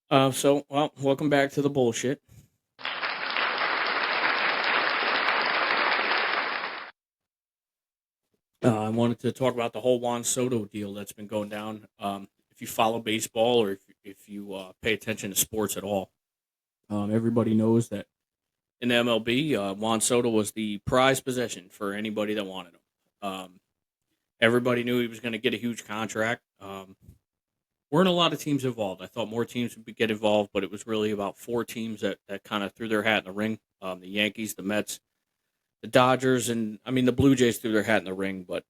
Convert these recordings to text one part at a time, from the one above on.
Welcome back to the bullshit. I wanted to talk about the whole Juan Soto deal that's been going down. If you follow baseball or if you pay attention to sports at all, everybody knows that in the MLB, Juan Soto was the prized possession for anybody that wanted him. Everybody knew he was going to get a huge contract. Weren't a lot of teams involved. I thought more teams would get involved, but it was really about four teams that kind of threw their hat in the ring: the Yankees, the Mets, the Dodgers, and I mean the Blue Jays threw their hat in the ring, but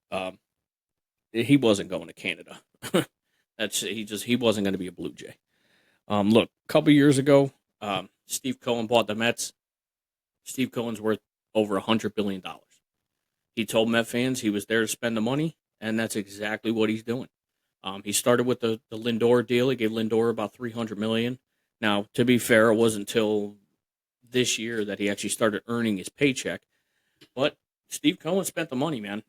he wasn't going to Canada. He wasn't going to be a Blue Jay. Look, a couple years ago, Steve Cohen bought the Mets. Steve Cohen's worth over $100 billion. He told Met fans he was there to spend the money, and that's exactly what he's doing. He started with the Lindor deal. He gave Lindor about $300 million. Now, to be fair, it wasn't until this year that he actually started earning his paycheck. But Steve Cohen spent the money, man.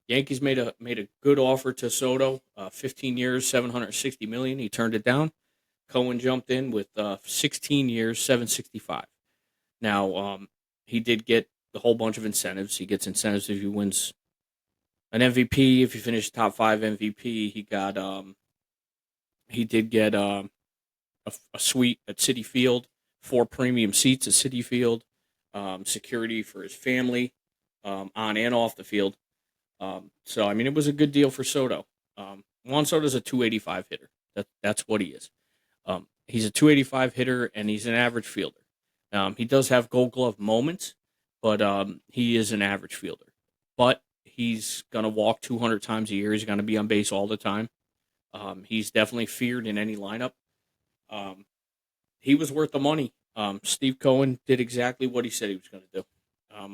Yankees made a good offer to Soto, 15 years, $760 million. He turned it down. Cohen jumped in with 16 years, 765. Now, he did get a whole bunch of incentives. He gets incentives if he wins an MVP. If he finished top five MVP, he did get a suite at City Field, four premium seats at City Field, security for his family, on and off the field. So I mean, it was a good deal for Soto. Juan Soto's a 285 hitter. That's what he is. He's a 285 hitter, and he's an average fielder. He does have Gold Glove moments, but he is an average fielder. But he's gonna walk 200 times a year. He's gonna be on base all the time. He's definitely feared in any lineup. Um, he was worth the money. Steve Cohen did exactly what he said he was going to do.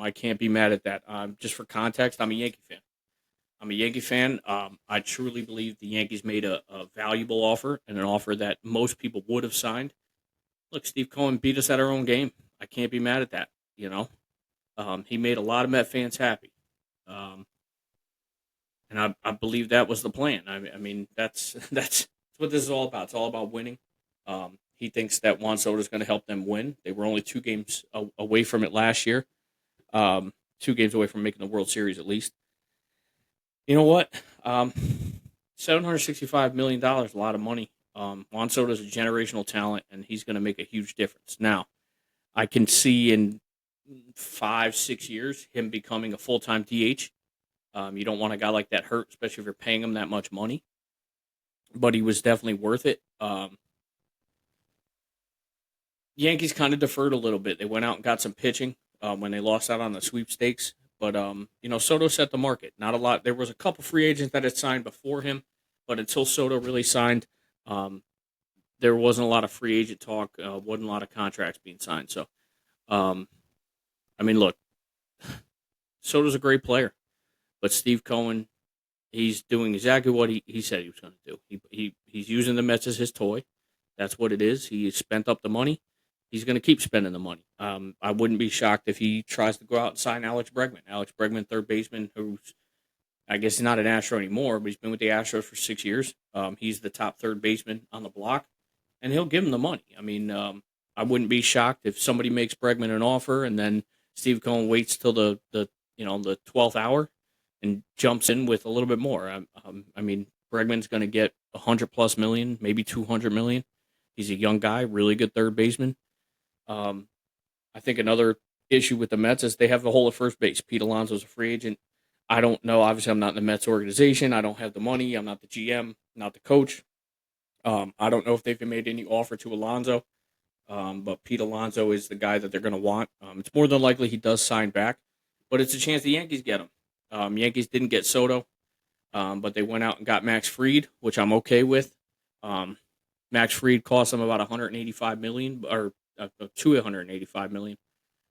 I can't be mad at that. Just for context, I'm a Yankee fan. I'm a Yankee fan. I truly believe the Yankees made a valuable offer and an offer that most people would have signed. Look, Steve Cohen beat us at our own game. I can't be mad at that. He made a lot of Met fans happy. Um, and I believe that was the plan. I mean, that's what this is all about. It's all about winning. He thinks that Juan Soto is going to help them win. They were only two games away from it last year. 2 games away from making the World Series at least. You know what? $765 million, a lot of money. Juan Soto is a generational talent, and he's going to make a huge difference. Now, I can see in 5, 6 years him becoming a full time DH. You don't want a guy like that hurt, especially if you're paying him that much money. But he was definitely worth it. Yankees kind of deferred a little bit. They went out and got some pitching when they lost out on the sweepstakes. But Soto set the market. Not a lot. There was a couple free agents that had signed before him, but until Soto really signed, um, there wasn't a lot of free agent talk. Wasn't a lot of contracts being signed. So, um, I mean, look, Soto's a great player, but Steve Cohen, he's doing exactly what he said he was going to do. He's using the Mets as his toy. That's what it is. He spent up the money. He's going to keep spending the money. I wouldn't be shocked if he tries to go out and sign Alex Bregman. Alex Bregman, third baseman, who's I guess he's not an Astro anymore, but he's been with the Astros for 6 years. He's the top third baseman on the block, and he'll give him the money. I mean, I wouldn't be shocked if somebody makes Bregman an offer, and then Steve Cohen waits till the 12th hour and jumps in with a little bit more. I mean, Bregman's going to get 100+ million, maybe 200 million. He's a young guy, really good third baseman. Um, I think another issue with the Mets is they have the hole at first base. Pete Alonso's a free agent. I don't know. Obviously, I'm not in the Mets organization. I don't have the money. I'm not the GM, not the coach. I don't know if they've made any offer to Alonso, but Pete Alonso is the guy that they're going to want. It's more than likely he does sign back, but it's a chance the Yankees get him. Yankees didn't get Soto, but they went out and got Max Fried, which I'm okay with. Um, Max Fried cost them about 185 million, or 285 million.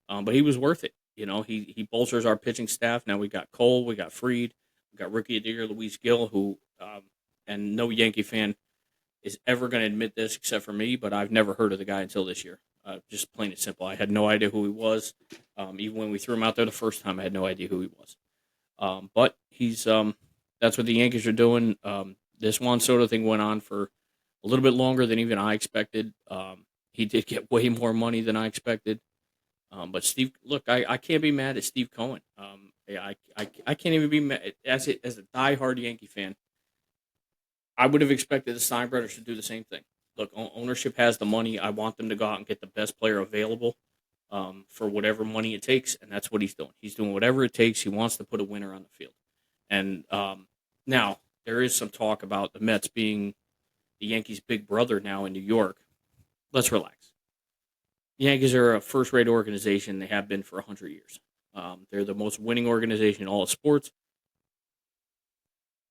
But he was worth it. He bolsters our pitching staff. Now we got Cole, we got Fried, we got Rookie of the Year, Luis Gill, who, and no Yankee fan is ever going to admit this except for me, but I've never heard of the guy until this year. Just plain and simple. I had no idea who he was. Even when we threw him out there the first time, I had no idea who he was. But that's what the Yankees are doing. This Juan Soto thing went on for a little bit longer than even I expected. He did get way more money than I expected. But Steve, look, I can't be mad at Steve Cohen. Yeah, I can't even be mad as a diehard Yankee fan. I would have expected the Steinbrenner to do the same thing. Look, ownership has the money. I want them to go out and get the best player available for whatever money it takes, and that's what he's doing. He's doing whatever it takes. He wants to put a winner on the field. And now there is some talk about the Mets being the Yankees' big brother now in New York. Let's relax. The Yankees are a first-rate organization. They have been for 100 years. They're the most winning organization in all of sports.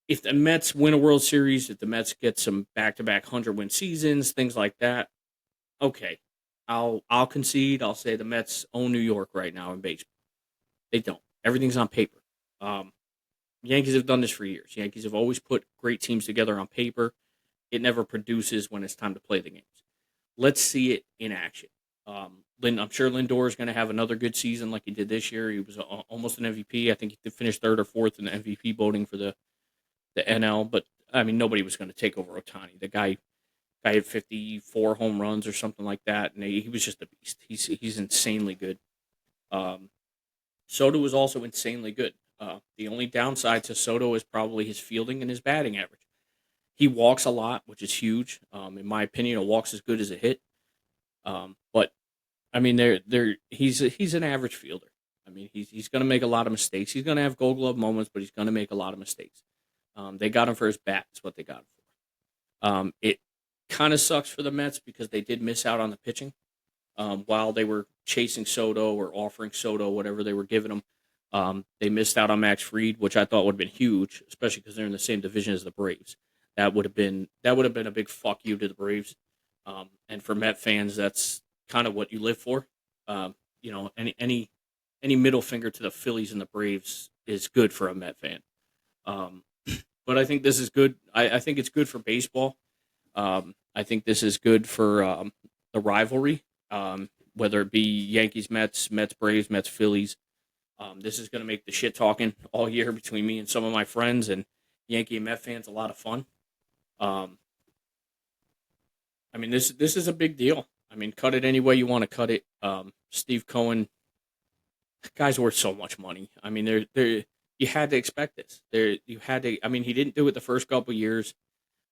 If the Mets win a World Series, if the Mets get some back-to-back 100-win seasons, things like that, okay, I'll concede. I'll say the Mets own New York right now in baseball. They don't. Everything's on paper. Um, Yankees have done this for years. Yankees have always put great teams together on paper. It never produces when it's time to play the games. Let's see it in action. I'm sure Lindor is going to have another good season like he did this year. He was almost an MVP. I think he finished third or fourth in the MVP voting for the NL. But I mean, nobody was going to take over Otani. The guy had 54 home runs or something like that, and he was just a beast. He's insanely good. Um, Soto was also insanely good. The only downside to Soto is probably his fielding and his batting average. He walks a lot, which is huge. In my opinion, a walk's as good as a hit. But I mean, he's an average fielder. I mean, he's going to make a lot of mistakes. He's going to have Gold Glove moments, but he's going to make a lot of mistakes. They got him for his bat. That's what they got him for. It kind of sucks for the Mets because they did miss out on the pitching while they were chasing Soto or offering Soto whatever they were giving him. They missed out on Max Fried, which I thought would have been huge, especially because they're in the same division as the Braves. That would have been a big fuck you to the Braves. And for Met fans, that's kind of what you live for. Any middle finger to the Phillies and the Braves is good for a Met fan. Um, but I think this is good. I think it's good for baseball. I think this is good for the rivalry, whether it be Yankees, Mets, Braves, Mets, Phillies. This is going to make the shit talking all year between me and some of my friends and Yankee and Met fans a lot of fun. Um, I mean, this is a big deal. I mean, cut it any way you want to cut it. Steve Cohen, guy's worth so much money. I mean, there you had to expect this. There you had to. I mean, he didn't do it the first couple years,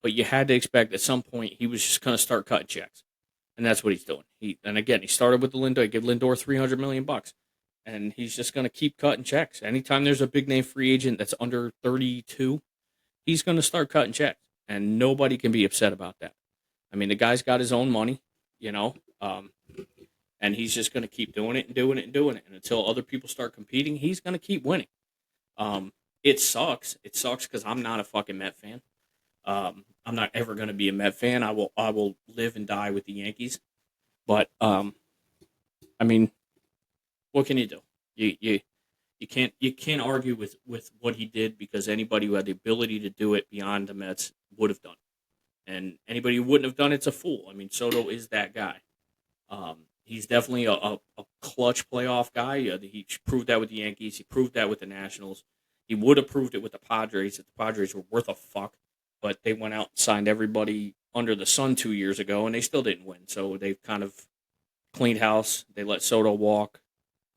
but you had to expect at some point he was just going to start cutting checks, and that's what he's doing. He started with the Lindor. He gave Lindor $300 million, and he's just going to keep cutting checks. Anytime there's a big name free agent that's under 32, he's going to start cutting checks, and nobody can be upset about that. I mean, the guy's got his own money, you know, and he's just going to keep doing it and doing it and doing it, and until other people start competing, he's going to keep winning. It sucks. It sucks because I'm not a fucking Met fan. I'm not ever going to be a Met fan. I will live and die with the Yankees. But I mean, what can you do? You can't argue with what he did because anybody who had the ability to do it beyond the Mets would have done it, and anybody who wouldn't have done it's a fool. I mean, Soto is that guy. He's definitely a clutch playoff guy. He proved that with the Yankees. He proved that with the Nationals. He would have proved it with the Padres if the Padres were worth a fuck. But they went out and signed everybody under the sun 2 years ago, and they still didn't win. So they've kind of cleaned house. They let Soto walk.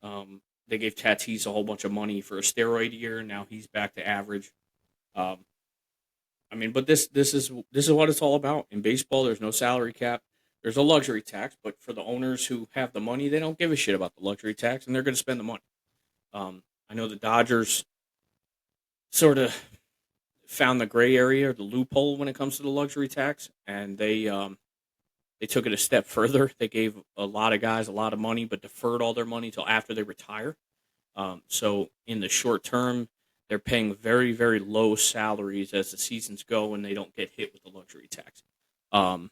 They gave Tatis a whole bunch of money for a steroid year. Now he's back to average. Um, I mean, but this is what it's all about in baseball. There's no salary cap. There's a luxury tax, but for the owners who have the money, they don't give a shit about the luxury tax, and they're going to spend the money. I know the Dodgers sort of found the gray area, or the loophole when it comes to the luxury tax, and they took it a step further. They gave a lot of guys a lot of money, but deferred all their money until after they retire. So in the short term, they're paying very, very low salaries as the seasons go, and they don't get hit with the luxury tax. Um,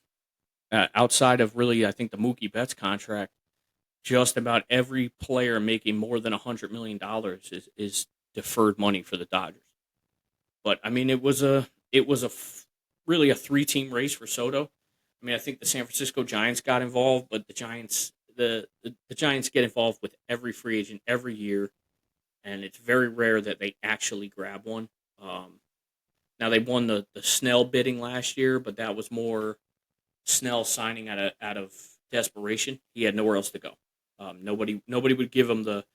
Outside of really, I think the Mookie Betts contract, just about every player making more than $100 million is deferred money for the Dodgers. But I mean, really a three-team race for Soto. I mean, I think the San Francisco Giants got involved, but the Giants get involved with every free agent every year, and it's very rare that they actually grab one. Now they won the Snell bidding last year, but that was more. Snell signing out of desperation. He had nowhere else to go. Nobody would give him the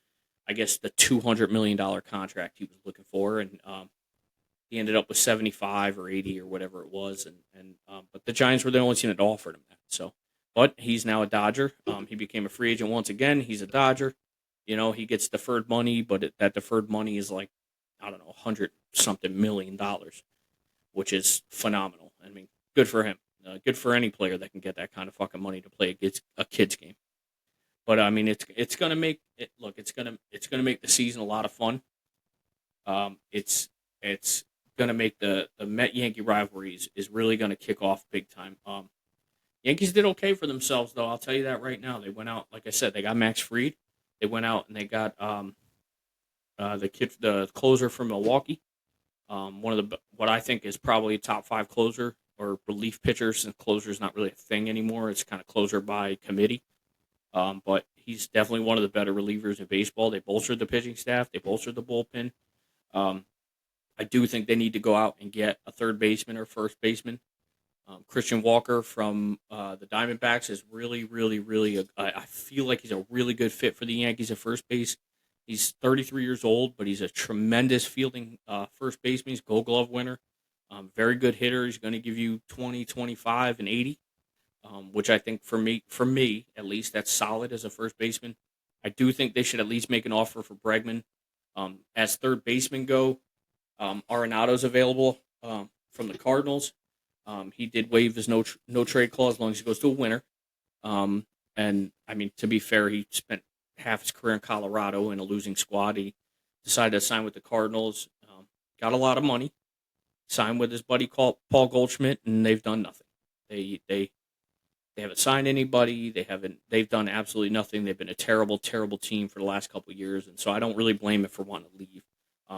$200 million contract he was looking for, and he ended up with 75 or 80 or whatever it was, and but the Giants were the only team that offered him that. So, but he's now a Dodger. He became a free agent once again. He's a Dodger. He gets deferred money, but that deferred money is like, I don't know, 100 something million, which is phenomenal. I mean, good for him. Good for any player that can get that kind of fucking money to play a kids game. But I mean, it's gonna make it look. It's gonna make the season a lot of fun. It's gonna make the Met Yankee rivalries is really gonna kick off big time. Yankees did okay for themselves though. I'll tell you that right now. They went out, like I said, they got Max Fried. They went out and they got the closer from Milwaukee. One of the what I think is probably a top five closer or relief pitcher, since closer is not really a thing anymore. It's kind of closer by committee. But he's definitely one of the better relievers in baseball. They bolstered the pitching staff. They bolstered the bullpen. Um, I do think they need to go out and get a third baseman or first baseman. Christian Walker from the Diamondbacks is really, really, really. I feel like he's a really good fit for the Yankees at first base. He's 33 years old, but he's a tremendous fielding first baseman. He's Gold Glove winner. Very good hitter. He's going to give you 20, 25, and 80, which I think for me at least, that's solid as a first baseman. I do think they should at least make an offer for Bregman. As third baseman go, Arenado's available from the Cardinals. He did waive his no trade clause as long as he goes to a winner. And I mean, to be fair, he spent half his career in Colorado in a losing squad. He decided to sign with the Cardinals. Got a lot of money. Signed with his buddy called Paul Goldschmidt, and they've done nothing. They haven't signed anybody. They've done absolutely nothing. They've been a terrible, terrible team for the last couple of years, and so I don't really blame him for wanting to leave.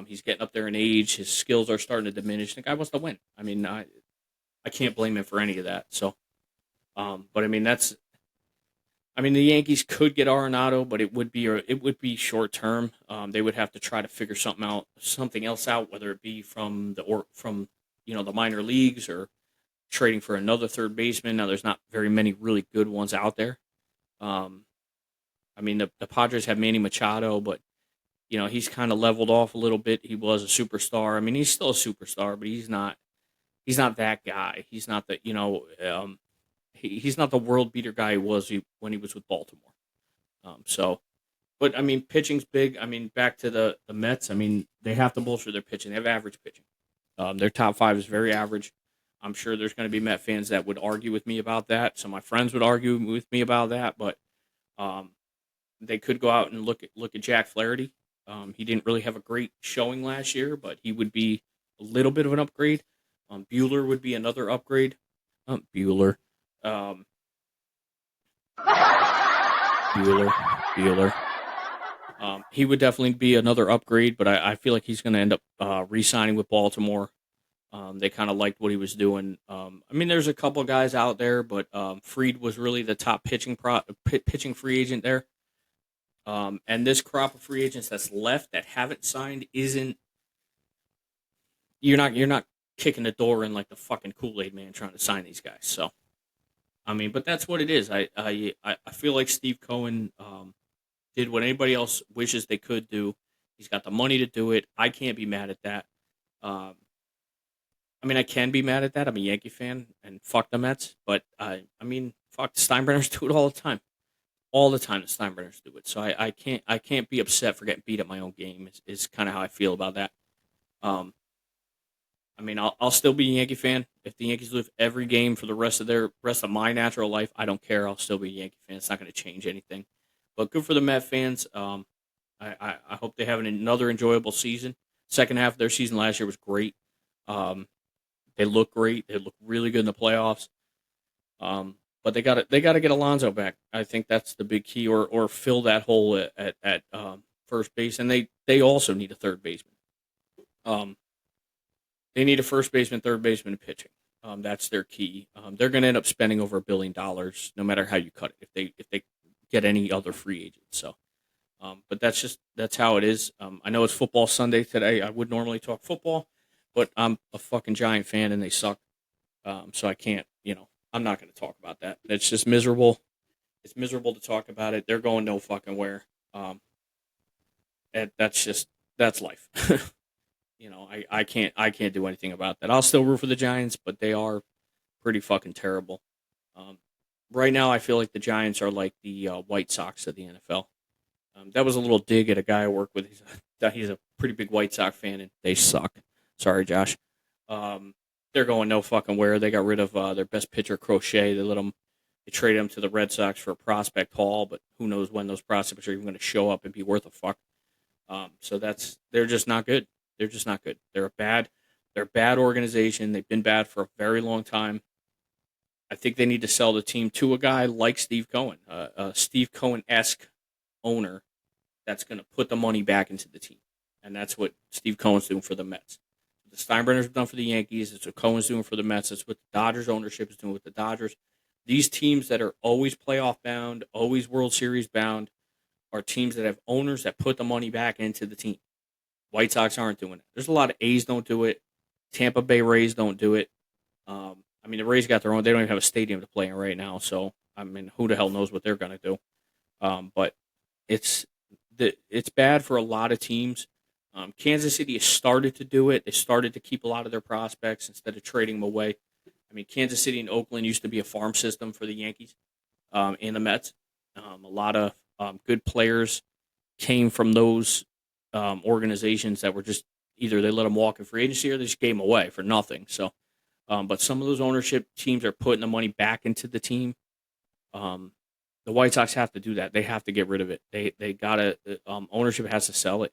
He's getting up there in age. His skills are starting to diminish. The guy wants to win. I mean, I can't blame him for any of that. So, but I mean, the Yankees could get Arenado, but it would be short term. They would have to try to figure something else out, whether it be from the minor leagues or trading for another third baseman. Now, there's not very many really good ones out there. I mean, the Padres have Manny Machado, but he's kind of leveled off a little bit. He was a superstar. I mean, he's still a superstar, but he's not that guy. He's not he's not the world beater guy he was when he was with Baltimore. But I mean, pitching's big. I mean, back to the Mets. I mean, they have to bolster their pitching. They have average pitching. Their top five is very average. I'm sure there's going to be Met fans that would argue with me about that. Some of my friends would argue with me about that, but they could go out and look at Jack Flaherty. He didn't really have a great showing last year, but he would be a little bit of an upgrade. Bueller would be another upgrade. Bueller. Bueller. He would definitely be another upgrade, but I feel like he's going to end up re-signing with Baltimore. They kind of liked what he was doing. I mean, there's a couple guys out there, but Fried was really the top pitching free agent there. And this crop of free agents that's left that haven't signed isn't. You're not kicking the door in like the fucking Kool-Aid man trying to sign these guys. So, I mean, but that's what it is. I feel like Steve Cohen did what anybody else wishes they could do. He's got the money to do it. I can't be mad at that. I mean, I can be mad at that. I'm a Yankee fan, and fuck the Mets. But I mean, fuck, the Steinbrenners do it all the time. All the time, the Steinbrenners do it. So I can't be upset for getting beat at my own game. Is kind of how I feel about that. I mean, I'll still be a Yankee fan. If the Yankees live every game for the rest of my natural life, I don't care. I'll still be a Yankee fan. It's not going to change anything. But good for the Met fans. I hope they have another enjoyable season. Second half of their season last year was great. They look great. They look really good in the playoffs. But they got to get Alonso back. I think that's the big key, or fill that hole at first base. And they also need a third baseman. They need a first baseman, third baseman, and pitching. That's their key. They're going to end up spending over $1 billion, no matter how you cut it, if they get any other free agents. So, but that's how it is. I know it's football Sunday today. I would normally talk football, but I'm a fucking Giant fan and they suck. So I can't, I'm not going to talk about that. It's just miserable. It's miserable to talk about it. They're going no fucking where. Um, and that's life. I can't do anything about that. I'll still root for the Giants, but they are pretty fucking terrible. Um, right now, I feel like the Giants are like the White Sox of the NFL. That was a little dig at a guy I work with. He's a pretty big White Sox fan, and they suck. Sorry, Josh. Um, they're going no fucking where. They got rid of their best pitcher, Crochet. They traded him to the Red Sox for a prospect haul, but who knows when those prospects are even going to show up and be worth a fuck. So they're just not good. They're just not good. They're a bad organization. They've been bad for a very long time. I think they need to sell the team to a guy like Steve Cohen, a Steve Cohen-esque owner that's going to put the money back into the team. And that's what Steve Cohen's doing for the Mets. The Steinbrenners have done for the Yankees. It's what Cohen's doing for the Mets. It's what the Dodgers ownership is doing with the Dodgers. These teams that are always playoff bound, always World Series bound, are teams that have owners that put the money back into the team. White Sox aren't doing it. There's a lot of A's don't do it. Tampa Bay Rays don't do it. The Rays got their own. They don't even have a stadium to play in right now. So, who the hell knows what they're going to do? But it's it's bad for a lot of teams. Kansas City has started to do it. They started to keep a lot of their prospects instead of trading them away. Kansas City and Oakland used to be a farm system for the Yankees and the Mets. A lot of good players came from those organizations that were just either they let them walk in free agency or they just gave them away for nothing. So, but some of those ownership teams are putting the money back into the team. Um, the White Sox have to do that. They have to get rid of it. They gotta ownership has to sell it.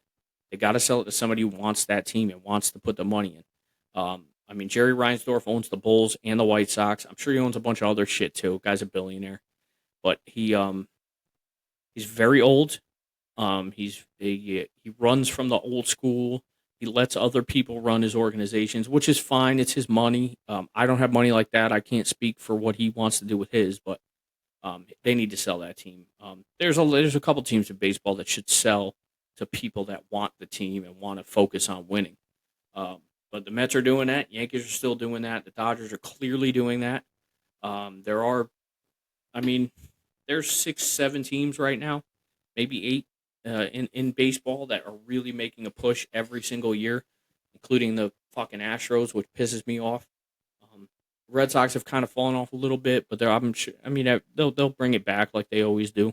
They got to sell it to somebody who wants that team and wants to put the money in. Jerry Reinsdorf owns the Bulls and the White Sox. I'm sure he owns a bunch of other shit too. Guy's a billionaire, but he's very old. He runs from the old school. He lets other people run his organizations, which is fine. It's his money. I don't have money like that. I can't speak for what he wants to do with his, but they need to sell that team. There's a couple teams in baseball that should sell to people that want the team and want to focus on winning. But the Mets are doing that. Yankees are still doing that. The Dodgers are clearly doing that. There are, I mean, there's 6, 7 teams right now, maybe 8 in baseball that are really making a push every single year, including the fucking Astros, which pisses me off. Red Sox have kind of fallen off a little bit, but I'm sure. They'll bring it back like they always do.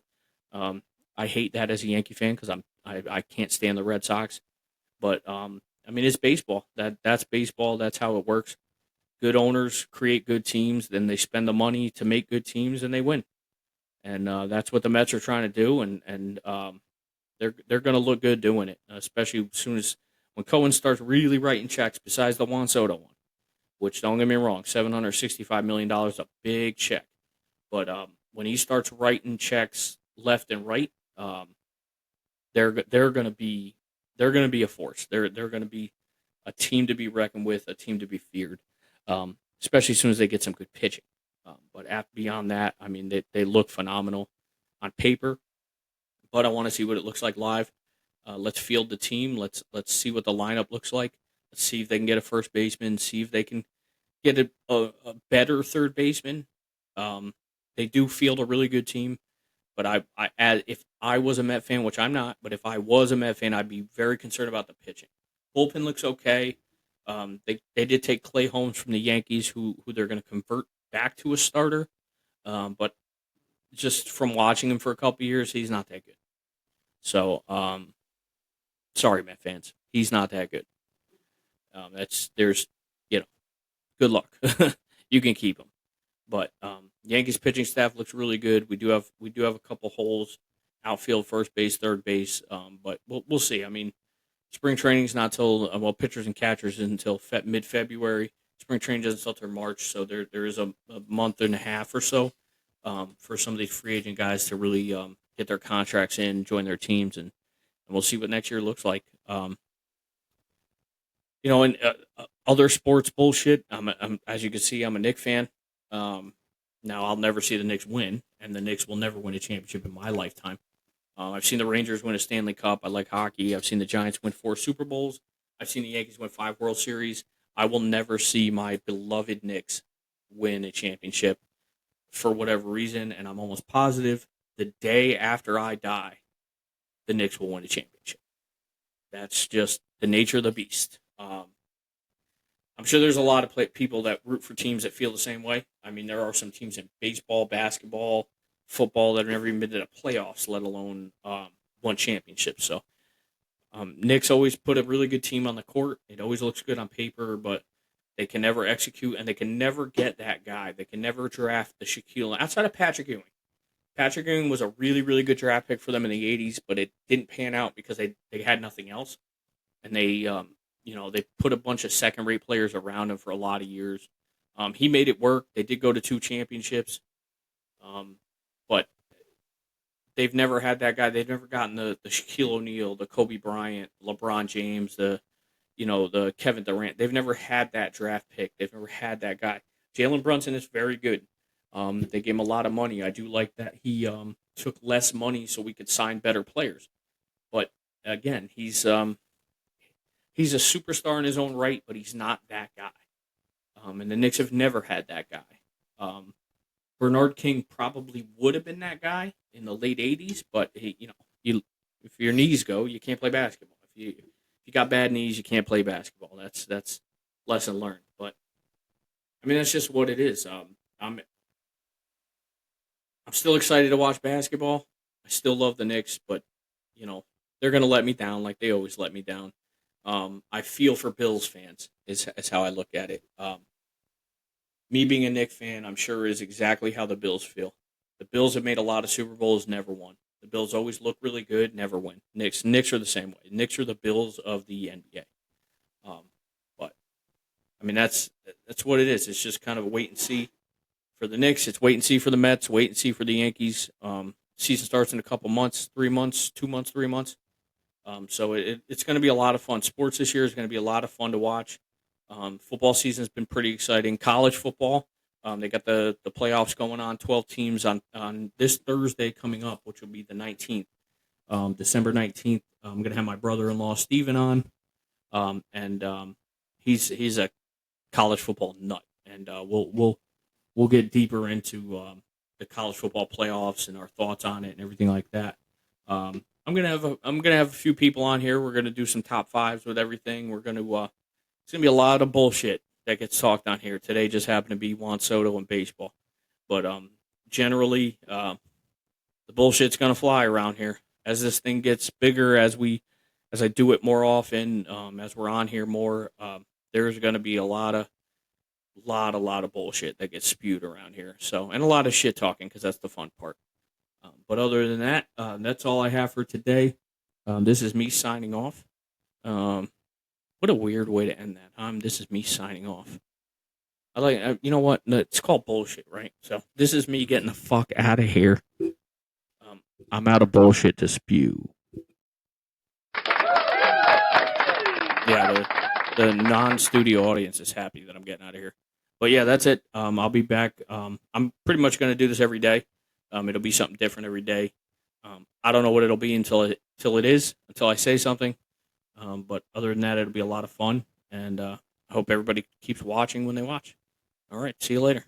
I hate that as a Yankee fan because I can't stand the Red Sox, but it's baseball. That's baseball. That's how it works. Good owners create good teams, then they spend the money to make good teams, and they win. And that's what the Mets are trying to do, and they're going to look good doing it, especially as soon as when Cohen starts really writing checks. Besides the Juan Soto one, which don't get me wrong, $765 million is a big check, but when he starts writing checks left and right, they're going to be a force. They're going to be a team to be reckoned with, a team to be feared, especially as soon as they get some good pitching. Beyond that, they look phenomenal on paper, but I want to see what it looks like live. Let's field the team. Let's see what the lineup looks like. Let's see if they can get a first baseman. See if they can get a better third baseman. They do field a really good team, but if I was a Met fan, which I'm not, but if I was a Met fan, I'd be very concerned about the pitching. Bullpen looks okay. They did take Clay Holmes from the Yankees, who they're going to convert back to a starter. But just from watching him for a couple years, he's not that good. So, sorry, Met fans, he's not that good. Good luck. You can keep him, but Yankees pitching staff looks really good. We do have a couple holes, outfield, first base, third base. But we'll see. Spring training is not till pitchers and catchers is until mid February. Spring training doesn't start till March, so there is a month and a half or so for some of these free agent guys to really get their contracts in, join their teams, and we'll see what next year looks like. Other sports bullshit. As you can see, I'm a Knicks fan. Now I'll never see the Knicks win, and the Knicks will never win a championship in my lifetime. I've seen the Rangers win a Stanley Cup. I like hockey. I've seen the Giants win 4 Super Bowls. I've seen the Yankees win 5 World Series. I will never see my beloved Knicks win a championship. for whatever reason, and I'm almost positive the day after I die, the Knicks will win a championship. That's just the nature of the beast. I'm sure there's a lot of people that root for teams that feel the same way. I mean, there are some teams in baseball, basketball, football that have never even been to the playoffs, let alone won championships. So, Knicks always put a really good team on the court. It always looks good on paper, but they can never execute, and they can never get that guy. They can never draft the Shaquille outside of Patrick Ewing. Patrick Ewing was a really, really good draft pick for them in the '80s, but it didn't pan out because they had nothing else, and they put a bunch of second rate players around him for a lot of years. He made it work. They did go to 2 championships, but they've never had that guy. They've never gotten the Shaquille O'Neal, the Kobe Bryant, LeBron James, the Kevin Durant. They've never had that draft pick. They've never had that guy. Jalen Brunson is very good. They gave him a lot of money. I do like that he took less money so we could sign better players. But again, he's a superstar in his own right, but he's not that guy. And the Knicks have never had that guy. Bernard King probably would have been that guy in the late '80s, but if your knees go, you can't play basketball. If you got bad knees, you can't play basketball. That's lesson learned. But I mean, that's just what it is. I'm still excited to watch basketball. I still love the Knicks, but they're gonna let me down like they always let me down. I feel for Bills fans is how I look at it. Me being a Knicks fan, I'm sure is exactly how the Bills feel. The Bills have made a lot of Super Bowls, never won. The Bills always look really good, never win. Knicks are the same way. Knicks are the Bills of the NBA. But I mean that's what it is. It's just kind of a wait and see for the Knicks. It's wait and see for the Mets. Wait and see for the Yankees. Season starts in a couple months, 3 months, 2 months, 3 months. So it's going to be a lot of fun. Sports this year is going to be a lot of fun to watch. Football season has been pretty exciting. College football, they got the playoffs going on. 12 teams on this Thursday coming up, which will be the 19th, December 19th. I'm going to have my brother-in-law Steven on, and he's a college football nut, and we'll get deeper into the college football playoffs and our thoughts on it and everything like that. I'm gonna have a few people on here. We're gonna do some top fives with everything. It's gonna be a lot of bullshit that gets talked on here. Today just happened to be Juan Soto and baseball, but generally the bullshit's gonna fly around here as this thing gets bigger. As I do it more often, as we're on here more, there's gonna be a lot of bullshit that gets spewed around here. So and a lot of shit talking because that's the fun part. But other than that, that's all I have for today. This is me signing off. What a weird way to end that. This is me signing off. You know what? No, it's called bullshit, right? So this is me getting the fuck out of here. I'm out of bullshit to spew. Yeah, the non-studio audience is happy that I'm getting out of here. But yeah, that's it. I'll be back. I'm pretty much going to do this every day. It'll be something different every day. I don't know what it'll be until I say something. But other than that, it'll be a lot of fun. And I hope everybody keeps watching when they watch. All right. See you later.